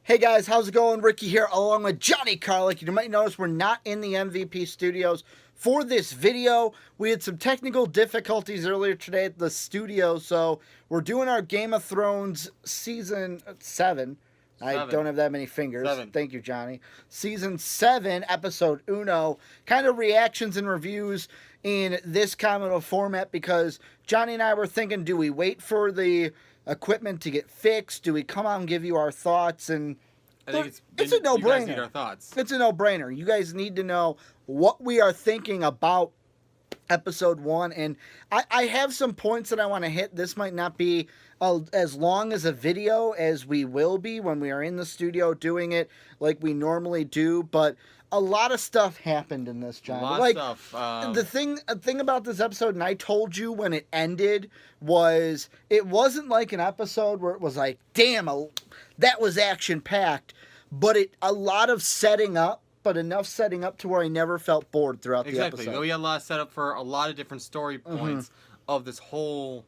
Hey guys, how's it going? Ricky here along with Johnny Karlic. You might notice we're not in the MVP studios for this video. We had some technical difficulties earlier today at the studio, so we're doing our Game of Thrones season 7. I don't have that many fingers. 7. Thank you, Johnny. Season 7, episode uno. Kind of reactions and reviews in this kind of a format because Johnny and I were thinking, do we wait for the equipment to get fixed? Do we come out and give you our thoughts? And I think it's a no-brainer. You guys need our thoughts. It's a no-brainer. You guys need to know what we are thinking about episode 1, and I have some points that I want to hit. This might not be as long as a video as we will be when we are in the studio doing it like we normally do, but a lot of stuff happened in this, John. A lot of stuff. The thing about this episode, and I told you when it ended, was it wasn't like an episode where it was like, damn, that was action-packed, but a lot of setting up, but enough setting up to where I never felt bored throughout the episode. Exactly. We had a lot of setup for a lot of different story points of this whole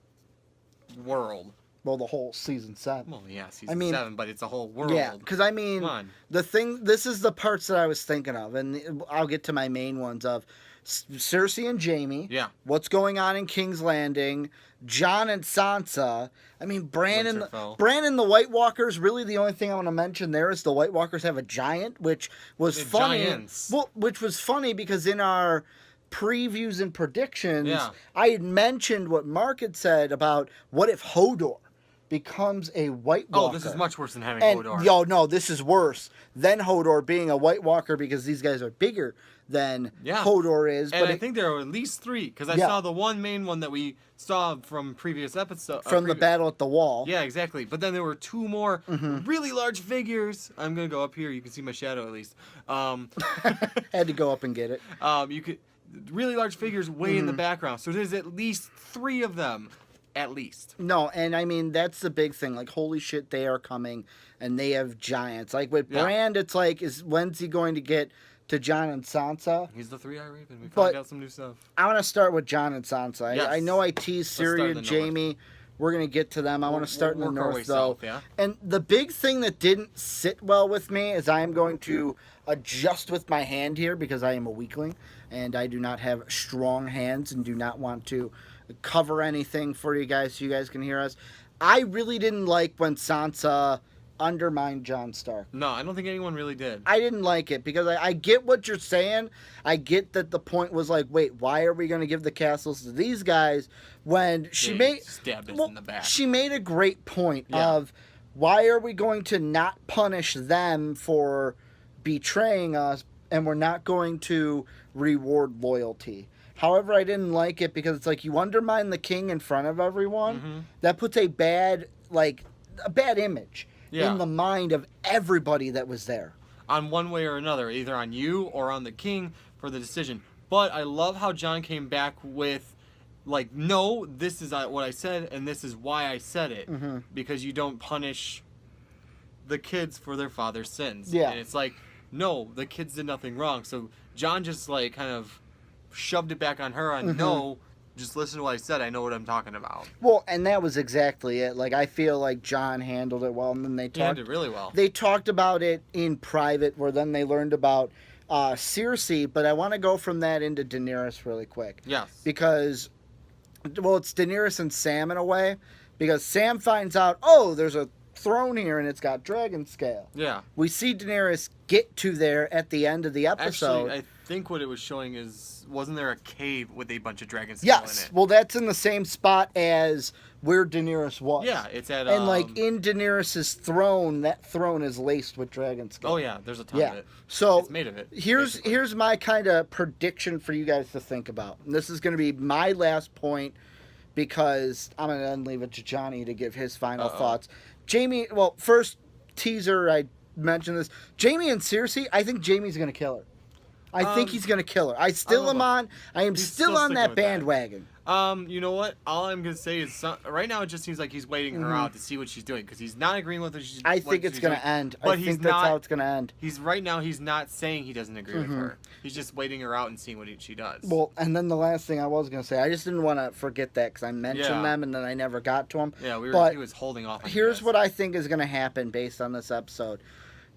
world. Well, the whole season 7. Well, yeah, season 7, but it's a whole world. Yeah, because I mean, this is the parts that I was thinking of, and I'll get to my main ones of Cersei and Jaime. Yeah. What's going on in King's Landing? Jon and Sansa. I mean, Bran and the White Walkers. Really, the only thing I want to mention there is the White Walkers have a giant, which was funny. Giants. Well, which was funny because in our previews and predictions, I had mentioned what Mark had said about what if Hodor becomes a White Walker. Oh, this is much worse than having Hodor. No, this is worse than Hodor being a White Walker because these guys are bigger than Hodor is. And I think there are at least 3 because I saw the one main one that we saw from previous episodes. From the battle at the wall. Yeah, exactly. But then there were 2 more really large figures. I'm going to go up here. You can see my shadow at least. Had to go up and get it. You could really large figures way in the background. So there's at least 3 of them. At least. No, and I mean, that's the big thing. Like, holy shit, they are coming, and they have giants. Like, with Bran, it's like, when's he going to get to Jon and Sansa? He's the 3-Eye Raven. We found out some new stuff. I want to start with Jon and Sansa. Yes. I know I teased Ciri and Jaime. We're going to get to them. I want to start in the north, though. South, And the big thing that didn't sit well with me is I am going to adjust with my hand here because I am a weakling, and I do not have strong hands and do not want to cover anything for you guys so you guys can hear us. I really didn't like when Sansa undermined Jon Stark. No, I don't think anyone really did. I didn't like it because I get what you're saying. I get that the point was like, wait, why are we going to give the castles to these guys when stabbed us in the back. She made a great point of why are we going to not punish them for betraying us and we're not going to reward loyalty. However, I didn't like it because it's like you undermine the king in front of everyone. That puts a bad image in the mind of everybody that was there. On one way or another, either on you or on the king for the decision. But I love how Jon came back with, like, no, this is what I said, and this is why I said it. Because you don't punish the kids for their father's sins. Yeah. And it's like, no, the kids did nothing wrong. So Jon just, like, kind of shoved it back on her on no, just listen to what I said. I know what I'm talking about. Well, and that was exactly it. Like, I feel like Jon handled it well, and then they handled it really well. They talked about it in private, where then they learned about Cersei. But I want to go from that into Daenerys really quick. Yes. Because, well, it's Daenerys and Sam in a way, because Sam finds out, oh, there's a throne here and it's got dragon scale. Yeah. We see Daenerys get to there at the end of the episode. Actually, I think what it was showing is, wasn't there a cave with a bunch of dragon scale in it? Yes. Well, that's in the same spot as where Daenerys was. Yeah, it's at and like in Daenerys' throne, that throne is laced with dragon scale. Oh yeah, there's a ton of it. So it's made of it. Here's my kind of prediction for you guys to think about. And this is going to be my last point because I'm going to then leave it to Johnny to give his final thoughts. Jaime, well, first teaser, I mentioned this. Jaime and Cersei, I think Jaime's going to kill her. I think he's gonna kill her. I am still He's still still on sticking that with that. bandwagon. You know what? All I'm gonna say is right now it just seems like he's waiting her out to see what she's doing because he's not agreeing with her. I think it's gonna end. But I think that's how it's gonna end. He's not saying he doesn't agree with her. He's just waiting her out and seeing what she does. Well, and then the last thing I was gonna say, I just didn't want to forget that because I mentioned them and then I never got to them. Yeah, he was holding off. Here's what I think is gonna happen based on this episode.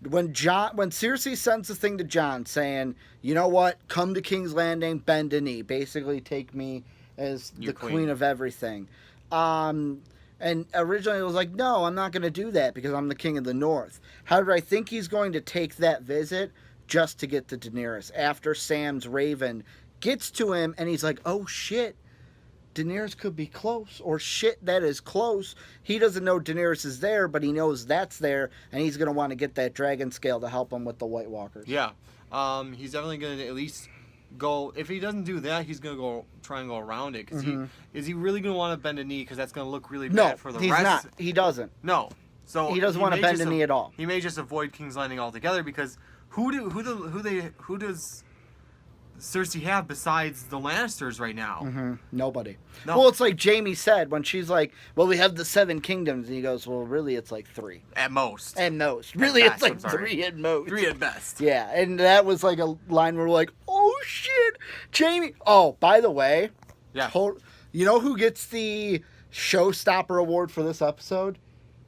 When Cersei sends the thing to Jon saying, you know what, come to King's Landing, bend a knee, basically take me as the queen of everything. And originally it was like, no, I'm not going to do that because I'm the king of the north. However, I think he's going to take that visit just to get to Daenerys after Sam's Raven gets to him and he's like, oh shit, Daenerys could be close, or shit, that is close. He doesn't know Daenerys is there, but he knows that's there, and he's going to want to get that dragon scale to help him with the White Walkers. Yeah. He's definitely going to at least go. If he doesn't do that, he's going to try and go around it. Because is he really going to want to bend a knee? Because that's going to look really bad for the rest. No, he's not. He doesn't. No. So he doesn't want to bend a knee at all. He may just avoid King's Landing altogether because who does Cersei have besides the Lannisters right now? Nobody. No. Well, it's like Jaime said when she's like, well, we have the 7 kingdoms. And he goes, well, really, it's like 3. At most. At most. Really, best, it's like 3 at most. 3 at best. Yeah, and that was like a line where we're like, oh, shit, Jaime. Oh, by the way. Yeah. You know who gets the Showstopper Award for this episode?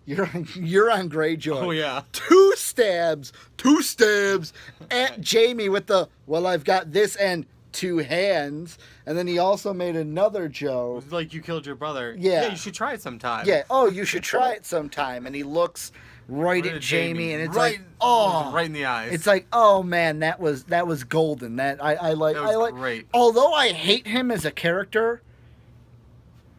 Euron Greyjoy. Oh, yeah. 2 stabs at Jaime with the, well, I've got this and 2 hands. And then he also made another joke. It was like, you killed your brother. Yeah. Yeah, you should try it sometime. Yeah, oh, you should try it sometime. And he looks right at Jaime, and it's right, like, oh. Right in the eyes. It's like, oh, man, that was golden. That I like. That was great. Although I hate him as a character,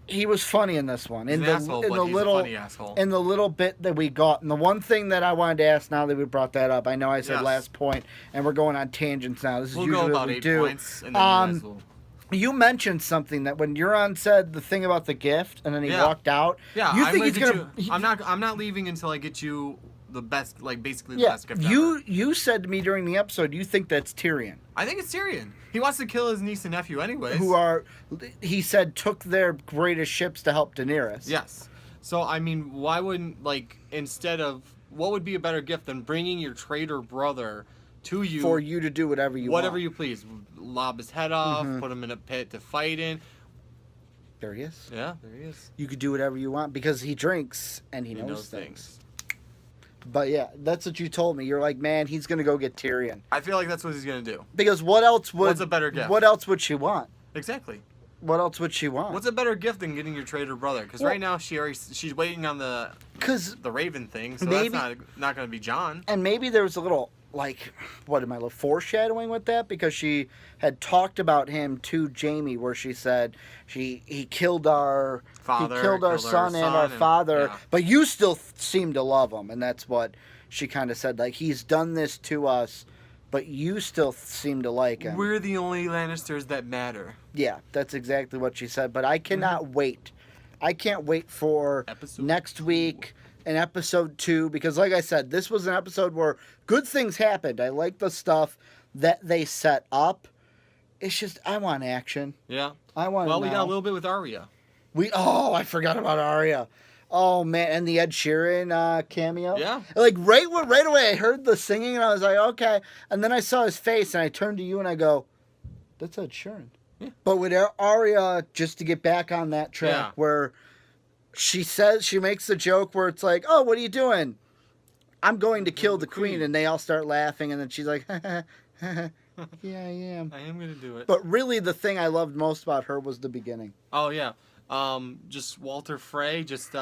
he was funny in this one. He's an asshole, but he's a funny asshole. In the little bit that we got. And the one thing that I wanted to ask now that we brought that up, I know I said last point, and we're going on tangents now. This is usually go about what we 8 do. points, and then you mentioned something that when Euron said the thing about the gift, and then he walked out. Yeah, you think he's gonna? I'm not leaving until I get you the best, like basically the best gift ever. You said to me during the episode, you think that's Tyrion. I think it's Tyrion. He wants to kill his niece and nephew anyways. Who are, he said, took their greatest ships to help Daenerys. Yes. So, I mean, why wouldn't, like, instead of, what would be a better gift than bringing your traitor brother to you? For you to do whatever you want. Whatever you please. Lob his head off, put him in a pit to fight in. There he is. Yeah, there he is. You could do whatever you want because he drinks and he knows things. But yeah, that's what you told me. You're like, man, he's gonna go get Tyrion. I feel like that's what he's gonna do. Because what's a better gift? What else would she want? Exactly. What else would she want? What's a better gift than getting your traitor brother? Because right now she's waiting on the Raven thing, so maybe, that's not gonna be Jon. And maybe there was a little foreshadowing with that because she had talked about him to Jaime, where she said he killed our son and our father, but you still seem to love him, and that's what she kind of said. Like, he's done this to us, but you still seem to like him. We're the only Lannisters that matter. Yeah, that's exactly what she said. But I cannot wait. I can't wait for next week. In episode 2, because like I said, this was an episode where good things happened. I like the stuff that they set up. It's just, I want action. Yeah. I want. Well, we got a little bit with Arya. I forgot about Arya. Oh man, and the Ed Sheeran cameo. Yeah. Like right away, I heard the singing and I was like, okay. And then I saw his face and I turned to you and I go, that's Ed Sheeran. Yeah. But with Arya, just to get back on that track, where she makes the joke where it's like, oh, what are you doing? I'm going to kill the queen. And they all start laughing. And then she's like, yeah, I am. I am going to do it. But really, the thing I loved most about her was the beginning. Oh, yeah. Just Walter Frey, just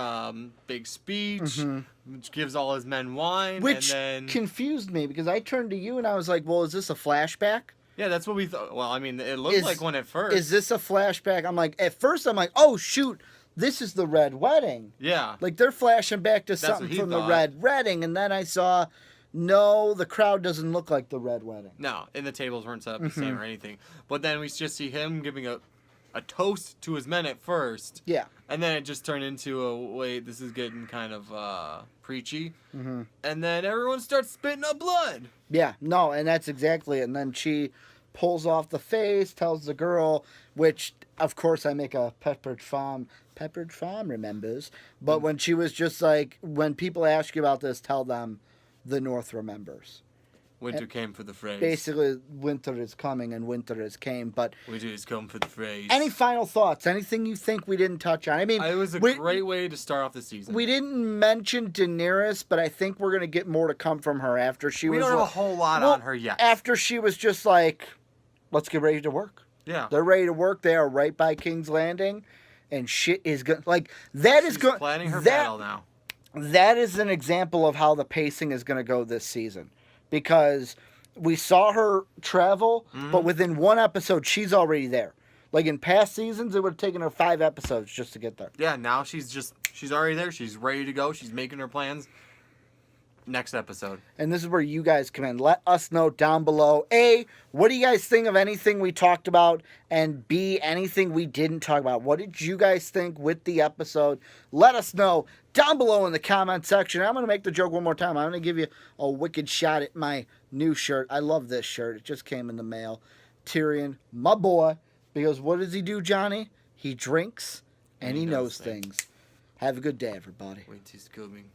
big speech, which gives all his men wine. Which and then confused me because I turned to you and I was like, well, is this a flashback? Yeah, that's what we thought. Well, I mean, it looked like one at first. Is this a flashback? At first I'm like, oh, shoot. This is the Red Wedding. Yeah. Like, they're flashing back to something from the Red Wedding, and then I saw, no, the crowd doesn't look like the Red Wedding. No, and the tables weren't set up the same or anything. But then we just see him giving a toast to his men at first. Yeah. And then it just turned into wait, this is getting kind of preachy. And then everyone starts spitting up blood. Yeah, no, and that's exactly it. And then she pulls off the face, tells the girl, which, of course, I make a Pepperidge Farm remembers. But when she was just like, when people ask you about this, tell them the North remembers. Winter came for the phrase. Basically, winter is coming and winter has came. But winter has come for the phrase. Any final thoughts? Anything you think we didn't touch on? I mean, it was a great way to start off the season. We didn't mention Daenerys, but I think we're going to get more to come from her after she was... We don't have a whole lot on her yet. After she was just like, let's get ready to work. Yeah. They're ready to work. They are right by King's Landing. And shit is good. Like, that is good. She's planning her battle now. That is an example of how the pacing is going to go this season. Because we saw her travel, but within one episode, she's already there. Like in past seasons, it would have taken her 5 episodes just to get there. Yeah, now she's already there. She's ready to go. She's making her plans. Next episode. And this is where you guys come in. Let us know down below. A, what do you guys think of anything we talked about? And B, anything we didn't talk about? What did you guys think with the episode? Let us know down below in the comment section. I'm going to make the joke one more time. I'm going to give you a wicked shot at my new shirt. I love this shirt. It just came in the mail. Tyrion, my boy. Because what does he do, Johnny? He drinks and he knows things. Have a good day, everybody. Winter's coming.